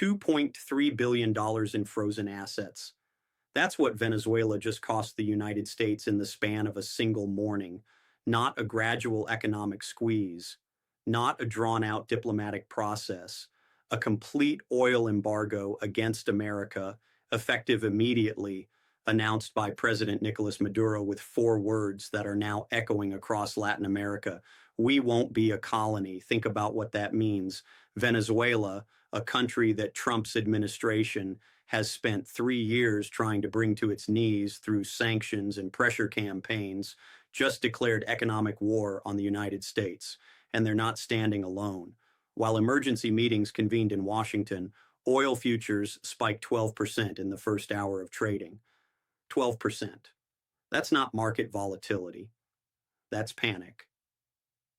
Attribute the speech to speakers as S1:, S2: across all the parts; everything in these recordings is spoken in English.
S1: $2.3 billion in frozen assets. That's what Venezuela just cost the United States in the span of a single morning, not a gradual economic squeeze, not a drawn-out diplomatic process, a complete oil embargo against America, effective immediately, announced by President Nicolas Maduro with four words that are now echoing across Latin America. We won't be a colony. Think about what that means. Venezuela, a country that Trump's administration has spent 3 years trying to bring to its knees through sanctions and pressure campaigns, just declared economic war on the United States, and they're not standing alone. While emergency meetings convened in Washington, oil futures spiked 12% in the first hour of trading. 12%. That's not market volatility. That's panic.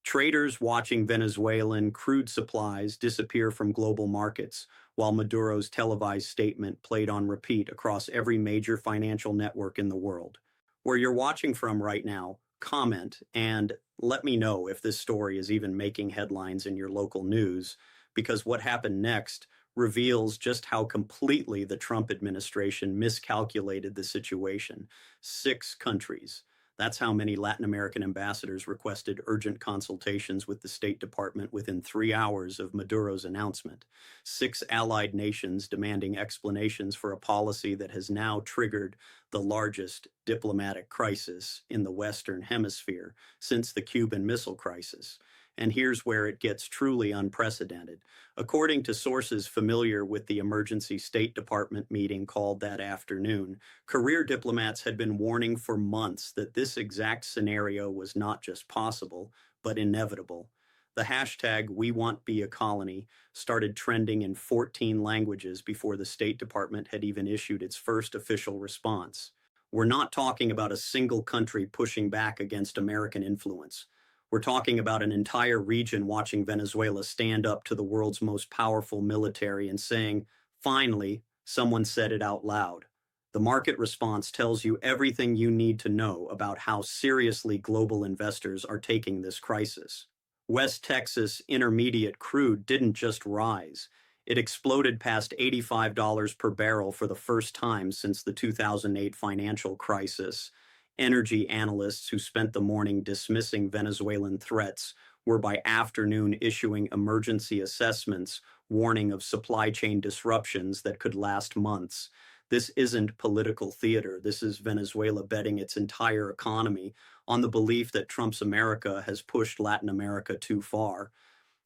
S1: Traders watching Venezuelan crude supplies disappear from global markets, while Maduro's televised statement played on repeat across every major financial network in the world. Where you're watching from right now, comment and let me know if this story is even making headlines in your local news, because what happened next reveals just how completely the Trump administration miscalculated the situation. 6 countries. That's how many Latin American ambassadors requested urgent consultations with the State Department within 3 hours of Maduro's announcement. 6 allied nations demanding explanations for a policy that has now triggered the largest diplomatic crisis in the Western Hemisphere since the Cuban Missile Crisis. And here's where it gets truly unprecedented. According to sources familiar with the emergency State Department meeting called that afternoon, career diplomats had been warning for months that this exact scenario was not just possible, but inevitable. The hashtag #WeWantBeAColony started trending in 14 languages before the State Department had even issued its first official response. We're not talking about a single country pushing back against American influence. We're talking about an entire region watching Venezuela stand up to the world's most powerful military and saying, finally, someone said it out loud. The market response tells you everything you need to know about how seriously global investors are taking this crisis. West Texas Intermediate crude didn't just rise. It exploded past $85 per barrel for the first time since the 2008 financial crisis. Energy analysts who spent the morning dismissing Venezuelan threats were by afternoon issuing emergency assessments warning of supply chain disruptions that could last months. This isn't political theater. This is Venezuela betting its entire economy on the belief that Trump's America has pushed Latin America too far.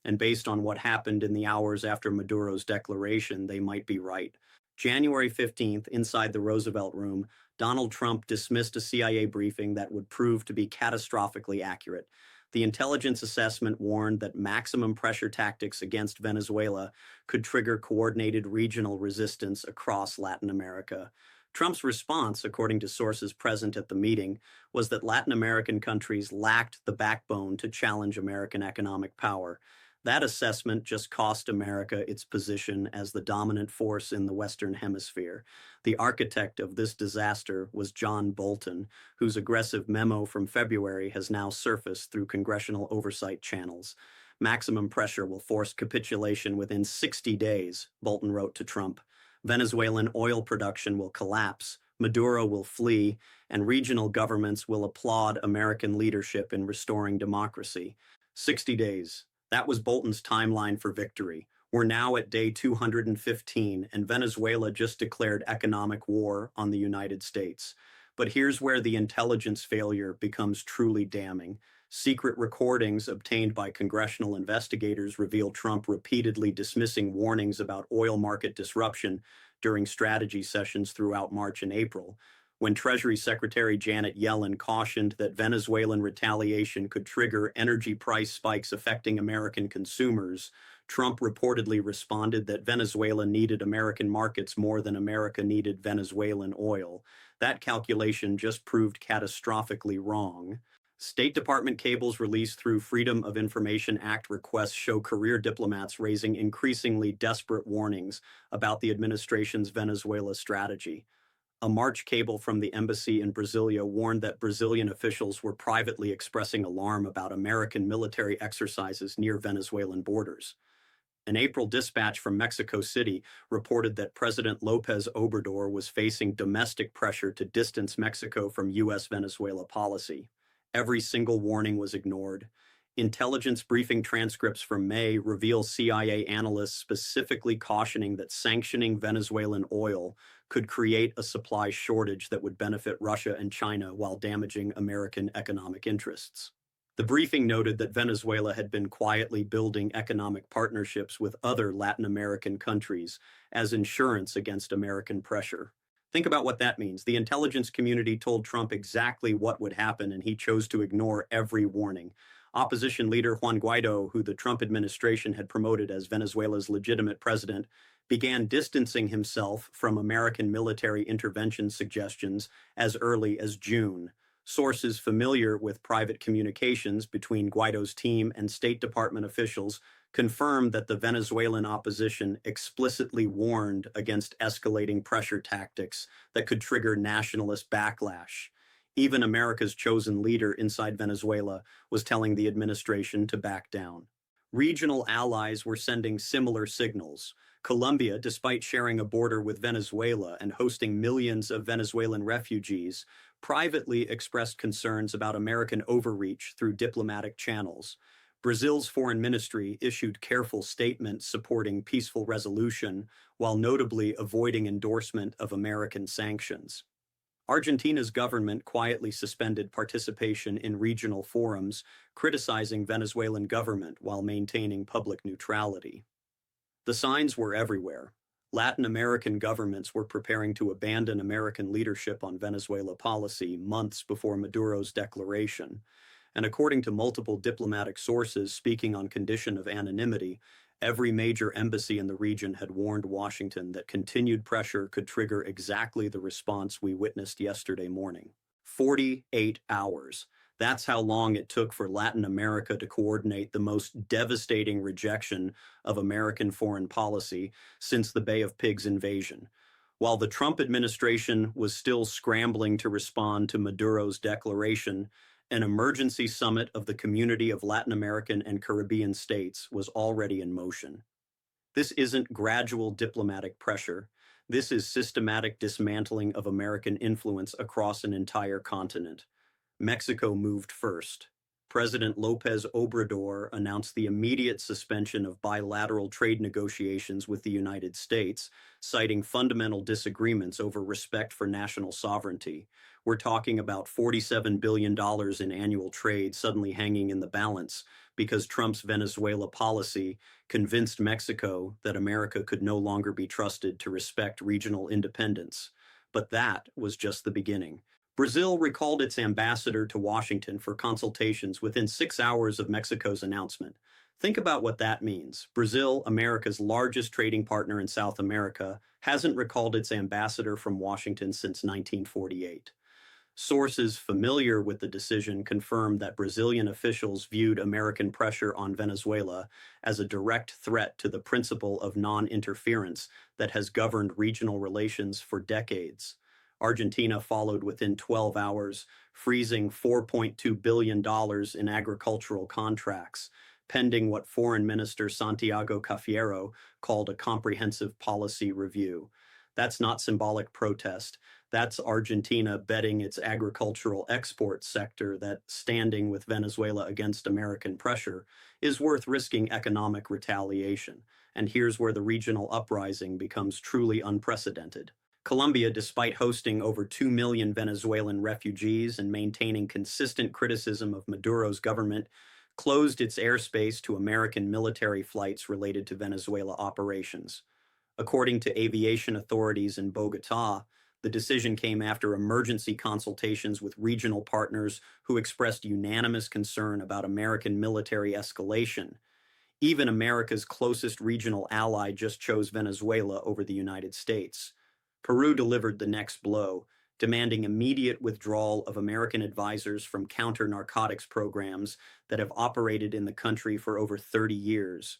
S1: And based on what happened in the hours after Maduro's declaration, they might be right. January 15th, inside the Roosevelt Room, Donald Trump dismissed a CIA briefing that would prove to be catastrophically accurate. The intelligence assessment warned that maximum pressure tactics against Venezuela could trigger coordinated regional resistance across Latin America. Trump's response, according to sources present at the meeting, was that Latin American countries lacked the backbone to challenge American economic power. That assessment just cost America its position as the dominant force in the Western Hemisphere. The architect of this disaster was John Bolton, whose aggressive memo from February has now surfaced through congressional oversight channels. Maximum pressure will force capitulation within 60 days, Bolton wrote to Trump. Venezuelan oil production will collapse, Maduro will flee, and regional governments will applaud American leadership in restoring democracy. 60 days. That was Bolton's timeline for victory. We're now at day 215, and Venezuela just declared economic war on the United States. But here's where the intelligence failure becomes truly damning. Secret recordings obtained by congressional investigators reveal Trump repeatedly dismissing warnings about oil market disruption during strategy sessions throughout March and April. When Treasury Secretary Janet Yellen cautioned that Venezuelan retaliation could trigger energy price spikes affecting American consumers, Trump reportedly responded that Venezuela needed American markets more than America needed Venezuelan oil. That calculation just proved catastrophically wrong. State Department cables released through Freedom of Information Act requests show career diplomats raising increasingly desperate warnings about the administration's Venezuela strategy. A March cable from the embassy in Brasilia warned that Brazilian officials were privately expressing alarm about American military exercises near Venezuelan borders. An April dispatch from Mexico City reported that President Lopez Obrador was facing domestic pressure to distance Mexico from U.S. Venezuela policy. Every single warning was ignored. Intelligence briefing transcripts from May reveal CIA analysts specifically cautioning that sanctioning Venezuelan oil could create a supply shortage that would benefit Russia and China while damaging American economic interests. The briefing noted that Venezuela had been quietly building economic partnerships with other Latin American countries as insurance against American pressure. Think about what that means. The intelligence community told Trump exactly what would happen, and he chose to ignore every warning. Opposition leader Juan Guaido, who the Trump administration had promoted as Venezuela's legitimate president, began distancing himself from American military intervention suggestions as early as June. Sources familiar with private communications between Guaido's team and State Department officials confirmed that the Venezuelan opposition explicitly warned against escalating pressure tactics that could trigger nationalist backlash. Even America's chosen leader inside Venezuela was telling the administration to back down. Regional allies were sending similar signals. Colombia, despite sharing a border with Venezuela and hosting millions of Venezuelan refugees, privately expressed concerns about American overreach through diplomatic channels. Brazil's foreign ministry issued careful statements supporting peaceful resolution, while notably avoiding endorsement of American sanctions. Argentina's government quietly suspended participation in regional forums, criticizing Venezuelan government while maintaining public neutrality. The signs were everywhere. Latin American governments were preparing to abandon American leadership on Venezuela policy months before Maduro's declaration. And according to multiple diplomatic sources speaking on condition of anonymity, every major embassy in the region had warned Washington that continued pressure could trigger exactly the response we witnessed yesterday morning. 48 hours. That's how long it took for Latin America to coordinate the most devastating rejection of American foreign policy since the Bay of Pigs invasion. While the Trump administration was still scrambling to respond to Maduro's declaration, an emergency summit of the Community of Latin American and Caribbean States was already in motion. This isn't gradual diplomatic pressure. This is systematic dismantling of American influence across an entire continent. Mexico moved first. President Lopez Obrador announced the immediate suspension of bilateral trade negotiations with the United States, citing fundamental disagreements over respect for national sovereignty. We're talking about $47 billion in annual trade suddenly hanging in the balance because Trump's Venezuela policy convinced Mexico that America could no longer be trusted to respect regional independence. But that was just the beginning. Brazil recalled its ambassador to Washington for consultations within 6 hours of Mexico's announcement. Think about what that means. Brazil, America's largest trading partner in South America, hasn't recalled its ambassador from Washington since 1948. Sources familiar with the decision confirmed that Brazilian officials viewed American pressure on Venezuela as a direct threat to the principle of non-interference that has governed regional relations for decades. Argentina followed within 12 hours, freezing $4.2 billion in agricultural contracts, pending what Foreign Minister Santiago Cafiero called a comprehensive policy review. That's not symbolic protest. That's Argentina betting its agricultural export sector that standing with Venezuela against American pressure is worth risking economic retaliation. And here's where the regional uprising becomes truly unprecedented. Colombia, despite hosting over 2 million Venezuelan refugees and maintaining consistent criticism of Maduro's government, closed its airspace to American military flights related to Venezuela operations. According to aviation authorities in Bogotá, the decision came after emergency consultations with regional partners who expressed unanimous concern about American military escalation. Even America's closest regional ally just chose Venezuela over the United States. Peru delivered the next blow, demanding immediate withdrawal of American advisors from counter-narcotics programs that have operated in the country for over 30 years.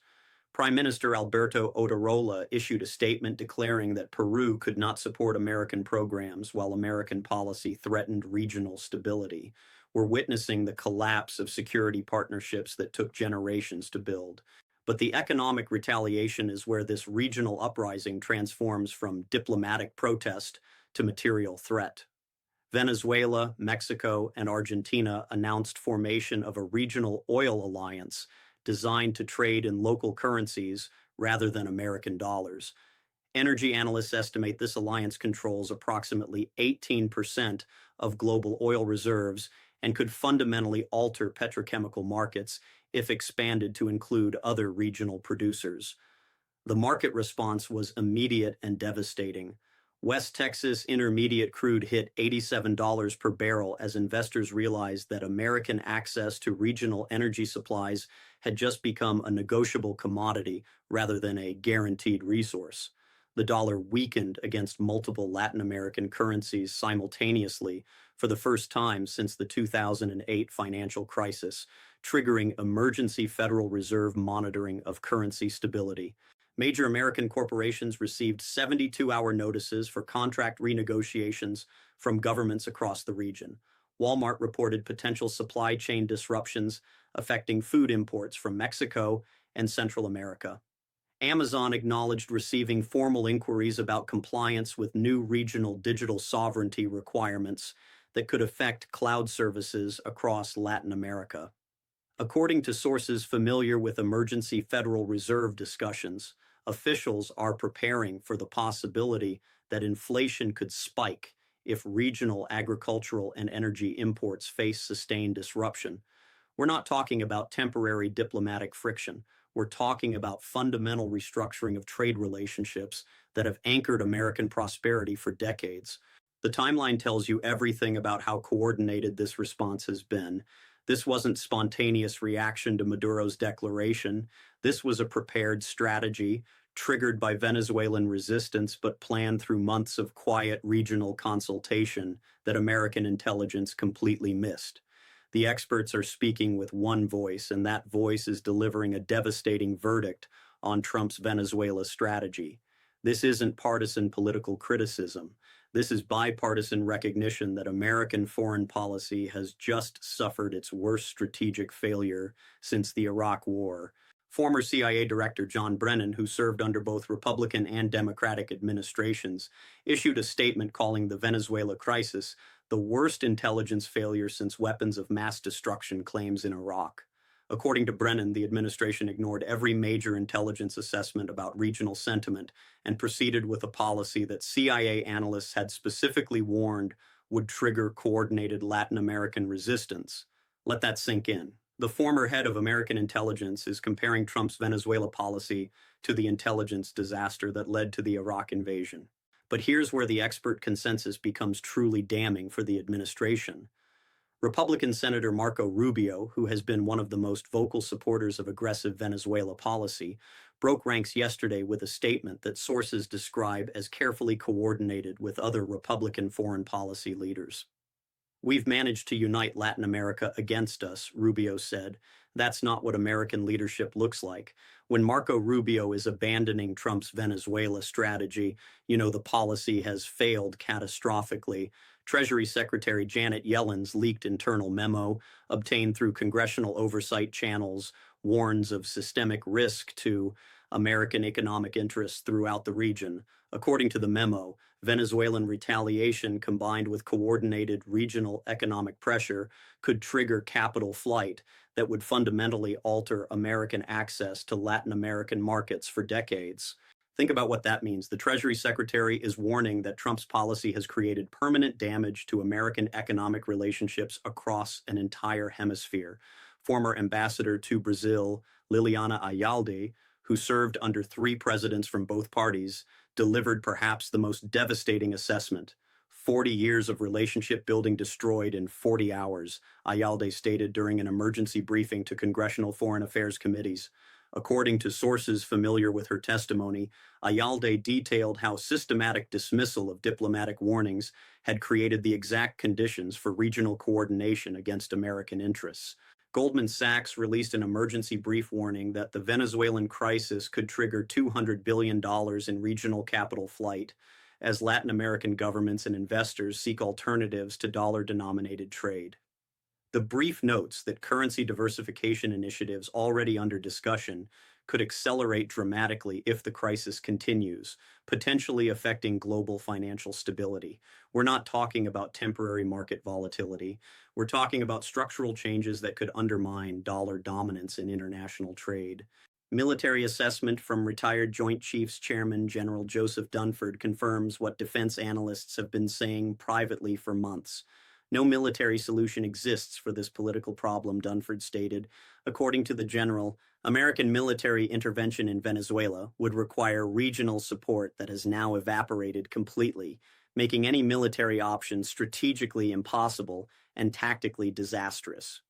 S1: Prime Minister Alberto Otarola issued a statement declaring that Peru could not support American programs while American policy threatened regional stability. We're witnessing the collapse of security partnerships that took generations to build. But the economic retaliation is where this regional uprising transforms from diplomatic protest to material threat. Venezuela, Mexico, and Argentina announced formation of a regional oil alliance designed to trade in local currencies rather than American dollars. Energy analysts estimate this alliance controls approximately 18% of global oil reserves and could fundamentally alter petrochemical markets if expanded to include other regional producers. The market response was immediate and devastating. West Texas Intermediate crude hit $87 per barrel as investors realized that American access to regional energy supplies had just become a negotiable commodity rather than a guaranteed resource. The dollar weakened against multiple Latin American currencies simultaneously for the first time since the 2008 financial crisis, triggering emergency Federal Reserve monitoring of currency stability. Major American corporations received 72-hour notices for contract renegotiations from governments across the region. Walmart reported potential supply chain disruptions affecting food imports from Mexico and Central America. Amazon acknowledged receiving formal inquiries about compliance with new regional digital sovereignty requirements that could affect cloud services across Latin America. According to sources familiar with emergency Federal Reserve discussions, officials are preparing for the possibility that inflation could spike if regional agricultural and energy imports face sustained disruption. We're not talking about temporary diplomatic friction. We're talking about fundamental restructuring of trade relationships that have anchored American prosperity for decades. The timeline tells you everything about how coordinated this response has been. This wasn't spontaneous reaction to Maduro's declaration. This was a prepared strategy triggered by Venezuelan resistance but planned through months of quiet regional consultation that American intelligence completely missed. The experts are speaking with one voice, and that voice is delivering a devastating verdict on Trump's Venezuela strategy. This isn't partisan political criticism. This is bipartisan recognition that American foreign policy has just suffered its worst strategic failure since the Iraq War. Former CIA Director John Brennan, who served under both Republican and Democratic administrations, issued a statement calling the Venezuela crisis the worst intelligence failure since weapons of mass destruction claims in Iraq. According to Brennan, the administration ignored every major intelligence assessment about regional sentiment and proceeded with a policy that CIA analysts had specifically warned would trigger coordinated Latin American resistance. Let that sink in. The former head of American intelligence is comparing Trump's Venezuela policy to the intelligence disaster that led to the Iraq invasion. But here's where the expert consensus becomes truly damning for the administration. Republican Senator Marco Rubio, who has been one of the most vocal supporters of aggressive Venezuela policy, broke ranks yesterday with a statement that sources describe as carefully coordinated with other Republican foreign policy leaders. "We've managed to unite Latin America against us," Rubio said. "That's not what American leadership looks like." When Marco Rubio is abandoning Trump's Venezuela strategy, the policy has failed catastrophically. Treasury Secretary Janet Yellen's leaked internal memo, obtained through congressional oversight channels, warns of systemic risk to American economic interests throughout the region. According to the memo, Venezuelan retaliation combined with coordinated regional economic pressure could trigger capital flight that would fundamentally alter American access to Latin American markets for decades. Think about what that means. The Treasury Secretary is warning that Trump's policy has created permanent damage to American economic relationships across an entire hemisphere. Former ambassador to Brazil, Liliana Ayalde, who served under 3 presidents from both parties, delivered perhaps the most devastating assessment. 40 years of relationship building destroyed in 40 hours, Ayalde stated during an emergency briefing to congressional foreign affairs committees. According to sources familiar with her testimony, Ayalde detailed how systematic dismissal of diplomatic warnings had created the exact conditions for regional coordination against American interests. Goldman Sachs released an emergency brief warning that the Venezuelan crisis could trigger $200 billion in regional capital flight as Latin American governments and investors seek alternatives to dollar-denominated trade. The brief notes that currency diversification initiatives already under discussion could accelerate dramatically if the crisis continues, potentially affecting global financial stability. We're not talking about temporary market volatility. We're talking about structural changes that could undermine dollar dominance in international trade. Military assessment from retired Joint Chiefs Chairman General Joseph Dunford confirms what defense analysts have been saying privately for months. No military solution exists for this political problem, Dunford stated. According to the general, American military intervention in Venezuela would require regional support that has now evaporated completely, making any military option strategically impossible and tactically disastrous.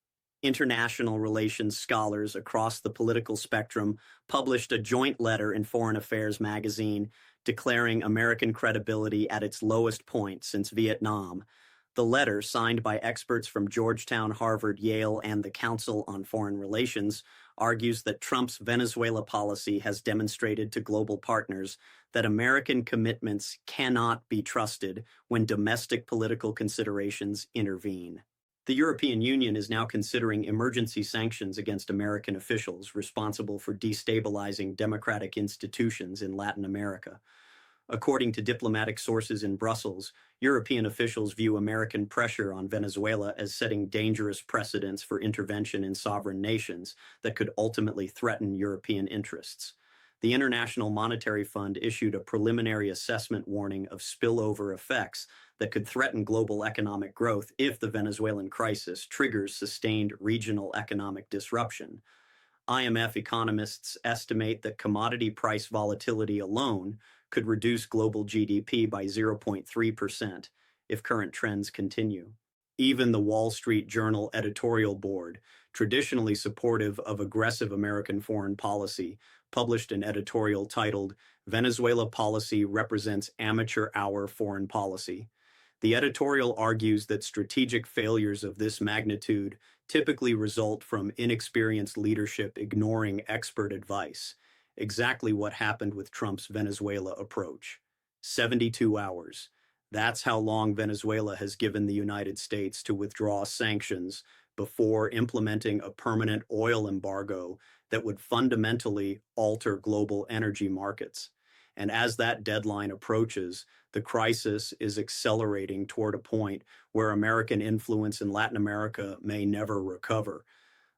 S1: International relations scholars across the political spectrum published a joint letter in Foreign Affairs magazine declaring American credibility at its lowest point since Vietnam. The letter, signed by experts from Georgetown, Harvard, Yale, and the Council on Foreign Relations, argues that Trump's Venezuela policy has demonstrated to global partners that American commitments cannot be trusted when domestic political considerations intervene. The European Union is now considering emergency sanctions against American officials responsible for destabilizing democratic institutions in Latin America. According to diplomatic sources in Brussels, European officials view American pressure on Venezuela as setting dangerous precedents for intervention in sovereign nations that could ultimately threaten European interests. The International Monetary Fund issued a preliminary assessment warning of spillover effects that could threaten global economic growth if the Venezuelan crisis triggers sustained regional economic disruption. IMF economists estimate that commodity price volatility alone could reduce global GDP by 0.3% if current trends continue. Even the Wall Street Journal editorial board, traditionally supportive of aggressive American foreign policy, published an editorial titled Venezuela Policy Represents Amateur Hour Foreign Policy. The editorial argues that strategic failures of this magnitude typically result from inexperienced leadership ignoring expert advice, exactly what happened with Trump's Venezuela approach. 72 hours. That's how long Venezuela has given the United States to withdraw sanctions before implementing a permanent oil embargo that would fundamentally alter global energy markets. And as that deadline approaches, the crisis is accelerating toward a point where American influence in Latin America may never recover.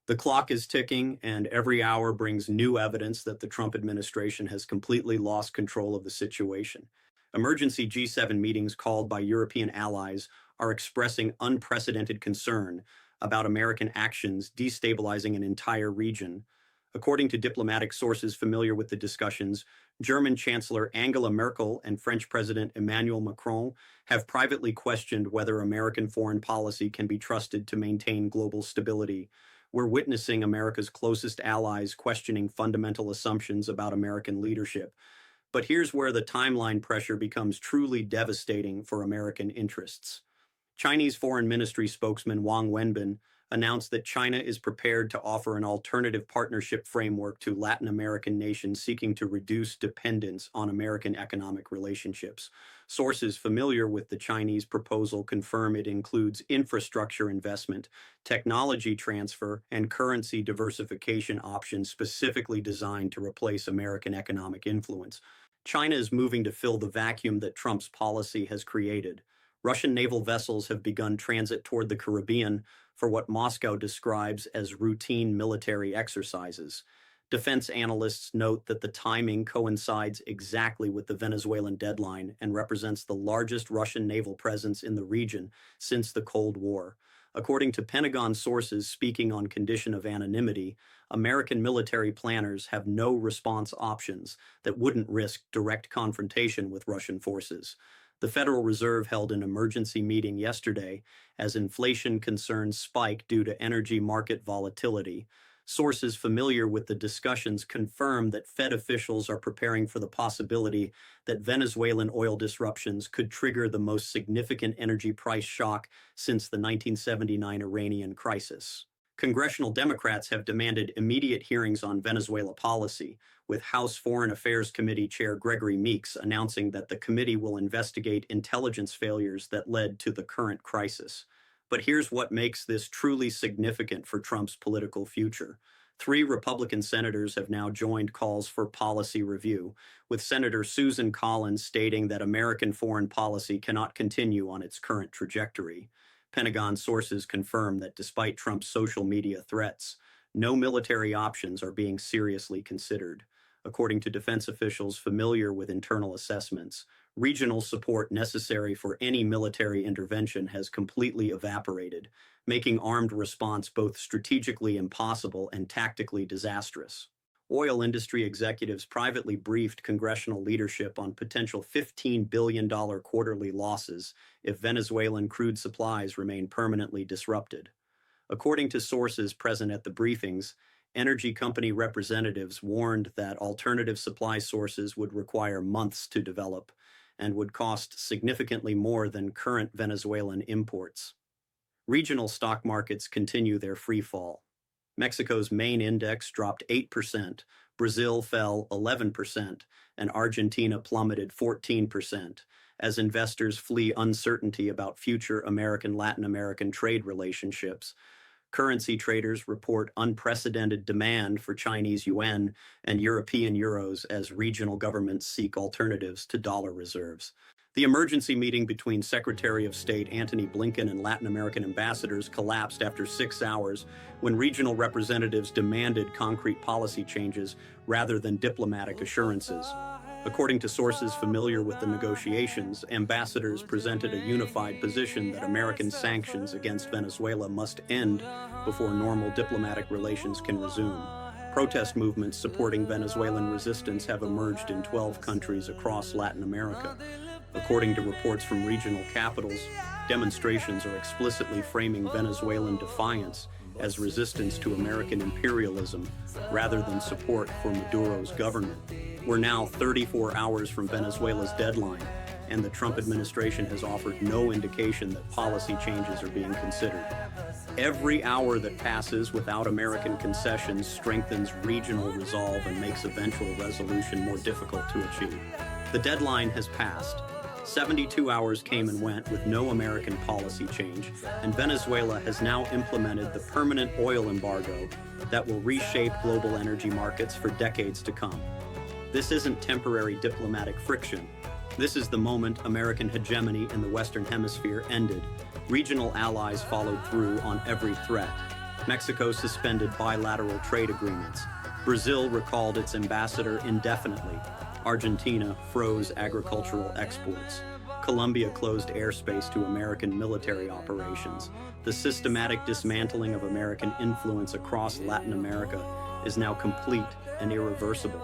S1: The clock is ticking, and every hour brings new evidence that the Trump administration has completely lost control of the situation. Emergency G7 meetings called by European allies are expressing unprecedented concern about American actions destabilizing an entire region. According to diplomatic sources familiar with the discussions, German Chancellor Angela Merkel and French President Emmanuel Macron have privately questioned whether American foreign policy can be trusted to maintain global stability. We're witnessing America's closest allies questioning fundamental assumptions about American leadership. But here's where the timeline pressure becomes truly devastating for American interests. Chinese Foreign Ministry spokesman Wang Wenbin announced that China is prepared to offer an alternative partnership framework to Latin American nations seeking to reduce dependence on American economic relationships. Sources familiar with the Chinese proposal confirm it includes infrastructure investment, technology transfer, and currency diversification options specifically designed to replace American economic influence. China is moving to fill the vacuum that Trump's policy has created. Russian naval vessels have begun transit toward the Caribbean for what Moscow describes as routine military exercises. Defense analysts note that the timing coincides exactly with the Venezuelan deadline and represents the largest Russian naval presence in the region since the Cold War. According to Pentagon sources speaking on condition of anonymity, American military planners have no response options that wouldn't risk direct confrontation with Russian forces. The Federal Reserve held an emergency meeting yesterday as inflation concerns spike due to energy market volatility. Sources familiar with the discussions confirm that Fed officials are preparing for the possibility that Venezuelan oil disruptions could trigger the most significant energy price shock since the 1979 Iranian crisis. Congressional Democrats have demanded immediate hearings on Venezuela policy, with House Foreign Affairs Committee Chair Gregory Meeks announcing that the committee will investigate intelligence failures that led to the current crisis. But here's what makes this truly significant for Trump's political future. Three Republican senators have now joined calls for policy review, with Senator Susan Collins stating that American foreign policy cannot continue on its current trajectory. Pentagon sources confirm that despite Trump's social media threats, no military options are being seriously considered. According to defense officials familiar with internal assessments, regional support necessary for any military intervention has completely evaporated, making armed response both strategically impossible and tactically disastrous. Oil industry executives privately briefed congressional leadership on potential $15 billion quarterly losses if Venezuelan crude supplies remain permanently disrupted. According to sources present at the briefings, energy company representatives warned that alternative supply sources would require months to develop and would cost significantly more than current Venezuelan imports. Regional stock markets continue their free fall. Mexico's main index dropped 8%, Brazil fell 11%, and Argentina plummeted 14%, as investors flee uncertainty about future American-Latin American trade relationships. Currency traders report unprecedented demand for Chinese yuan and European euros as regional governments seek alternatives to dollar reserves. The emergency meeting between Secretary of State Antony Blinken and Latin American ambassadors collapsed after 6 hours when regional representatives demanded concrete policy changes rather than diplomatic assurances. According to sources familiar with the negotiations, ambassadors presented a unified position that American sanctions against Venezuela must end before normal diplomatic relations can resume. Protest movements supporting Venezuelan resistance have emerged in 12 countries across Latin America. According to reports from regional capitals, demonstrations are explicitly framing Venezuelan defiance as resistance to American imperialism rather than support for Maduro's government. We're now 34 hours from Venezuela's deadline, and the Trump administration has offered no indication that policy changes are being considered. Every hour that passes without American concessions strengthens regional resolve and makes eventual resolution more difficult to achieve. The deadline has passed. 72 hours came and went with no American policy change, and Venezuela has now implemented the permanent oil embargo that will reshape global energy markets for decades to come. This isn't temporary diplomatic friction. This is the moment American hegemony in the Western Hemisphere ended. Regional allies followed through on every threat. Mexico suspended bilateral trade agreements. Brazil recalled its ambassador indefinitely. Argentina froze agricultural exports. Colombia closed airspace to American military operations. The systematic dismantling of American influence across Latin America is now complete and irreversible.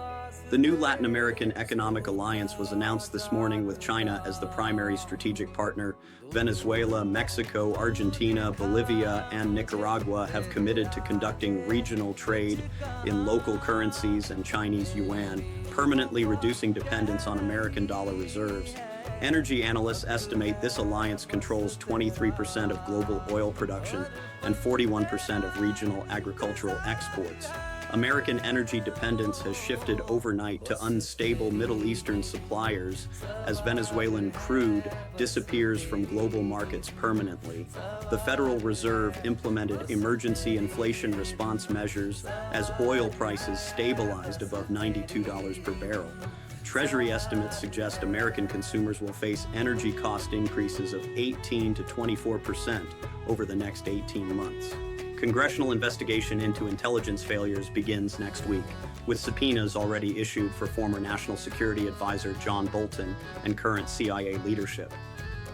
S1: The new Latin American Economic Alliance was announced this morning with China as the primary strategic partner. Venezuela, Mexico, Argentina, Bolivia, and Nicaragua have committed to conducting regional trade in local currencies and Chinese yuan, permanently reducing dependence on American dollar reserves. Energy analysts estimate this alliance controls 23% of global oil production and 41% of regional agricultural exports. American energy dependence has shifted overnight to unstable Middle Eastern suppliers as Venezuelan crude disappears from global markets permanently. The Federal Reserve implemented emergency inflation response measures as oil prices stabilized above $92 per barrel. Treasury estimates suggest American consumers will face energy cost increases of 18 to 24% over the next 18 months. Congressional investigation into intelligence failures begins next week, with subpoenas already issued for former National Security Advisor John Bolton and current CIA leadership.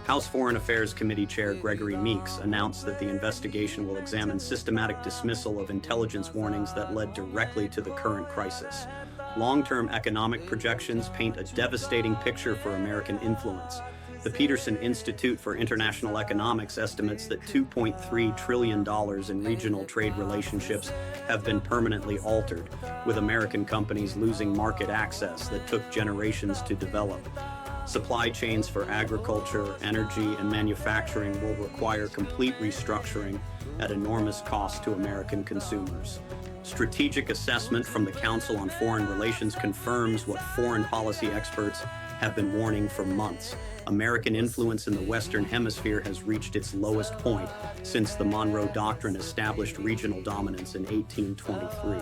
S1: House Foreign Affairs Committee Chair Gregory Meeks announced that the investigation will examine systematic dismissal of intelligence warnings that led directly to the current crisis. Long-term economic projections paint a devastating picture for American influence. The Peterson Institute for International Economics estimates that $2.3 trillion in regional trade relationships have been permanently altered, with American companies losing market access that took generations to develop. Supply chains for agriculture, energy, and manufacturing will require complete restructuring at enormous cost to American consumers. Strategic assessment from the Council on Foreign Relations confirms what foreign policy experts have been warning for months. American influence in the Western Hemisphere has reached its lowest point since the Monroe Doctrine established regional dominance in 1823.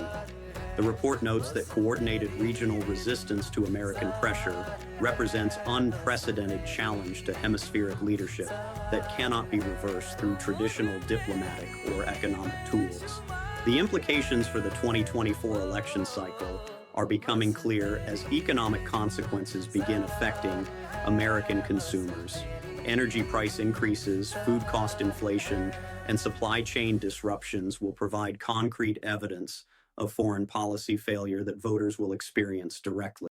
S1: The report notes that coordinated regional resistance to American pressure represents unprecedented challenge to hemispheric leadership that cannot be reversed through traditional diplomatic or economic tools. The implications for the 2024 election cycle are becoming clear as economic consequences begin affecting American consumers. Energy price increases, food cost inflation, and supply chain disruptions will provide concrete evidence of foreign policy failure that voters will experience directly.